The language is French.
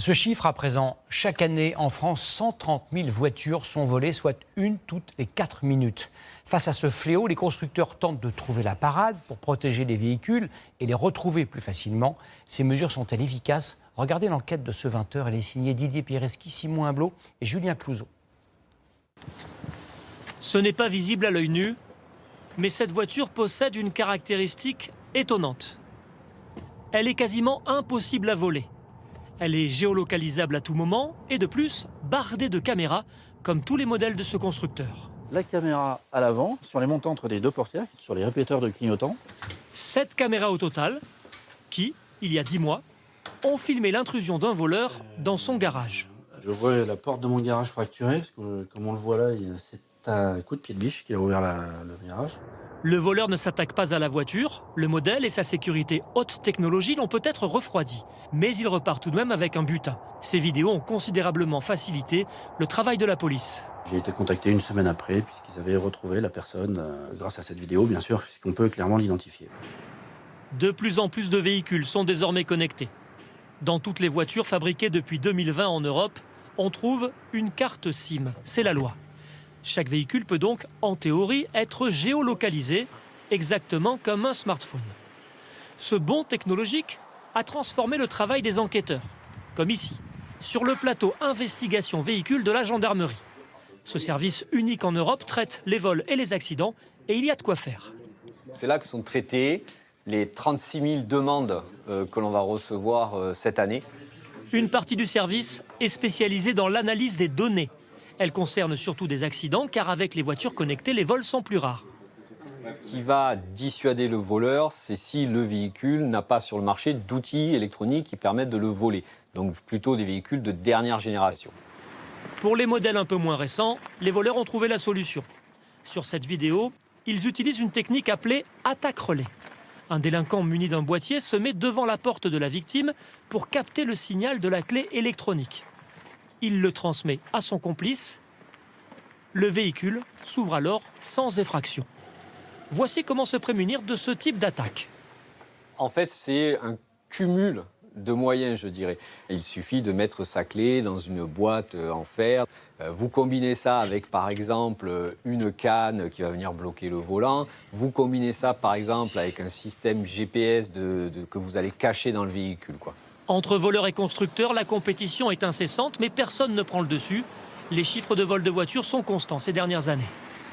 Ce chiffre à présent, chaque année en France, 130 000 voitures sont volées, soit une toutes les 4 minutes. Face à ce fléau, les constructeurs tentent de trouver la parade pour protéger les véhicules et les retrouver plus facilement. Ces mesures sont-elles efficaces? Regardez l'enquête de ce 20h. Elle est signée Didier Piereschi, Simon Humblot et Julien Clouzot. Ce n'est pas visible à l'œil nu, mais cette voiture possède une caractéristique étonnante. Elle est quasiment impossible à voler. Elle est géolocalisable à tout moment et de plus bardée de caméras, comme tous les modèles de ce constructeur. La caméra à l'avant, sur les montants entre les deux portières, sur les répéteurs de clignotants. 7 caméras au total qui, il y a 10 mois, ont filmé l'intrusion d'un voleur dans son garage. Je vois la porte de mon garage fracturée, parce que comme on le voit là, c'est un coup de pied de biche qui a ouvert le garage. Le voleur ne s'attaque pas à la voiture, le modèle et sa sécurité haute technologie l'ont peut-être refroidi. Mais il repart tout de même avec un butin. Ces vidéos ont considérablement facilité le travail de la police. J'ai été contacté une semaine après, puisqu'ils avaient retrouvé la personne, grâce à cette vidéo bien sûr, puisqu'on peut clairement l'identifier. De plus en plus de véhicules sont désormais connectés. Dans toutes les voitures fabriquées depuis 2020 en Europe, on trouve une carte SIM, c'est la loi. Chaque véhicule peut donc, en théorie, être géolocalisé, exactement comme un smartphone. Ce bond technologique a transformé le travail des enquêteurs, comme ici, sur le plateau investigation véhicules de la gendarmerie. Ce service unique en Europe traite les vols et les accidents, et il y a de quoi faire. C'est là que sont traitées les 36 000 demandes que l'on va recevoir cette année. Une partie du service est spécialisée dans l'analyse des données. Elle concerne surtout des accidents, car avec les voitures connectées, les vols sont plus rares. Ce qui va dissuader le voleur, c'est si le véhicule n'a pas sur le marché d'outils électroniques qui permettent de le voler. Donc plutôt des véhicules de dernière génération. Pour les modèles un peu moins récents, les voleurs ont trouvé la solution. Sur cette vidéo, ils utilisent une technique appelée attaque-relais. Un délinquant muni d'un boîtier se met devant la porte de la victime pour capter le signal de la clé électronique. Il le transmet à son complice. Le véhicule s'ouvre alors sans effraction. Voici comment se prémunir de ce type d'attaque. En fait, c'est un cumul de moyens, je dirais. Il suffit de mettre sa clé dans une boîte en fer. Vous combinez ça avec, par exemple, une canne qui va venir bloquer le volant. Vous combinez ça, par exemple, avec un système GPS que vous allez cacher dans le véhicule, quoi. Entre voleurs et constructeurs, la compétition est incessante, mais personne ne prend le dessus. Les chiffres de vol de voitures sont constants ces dernières années.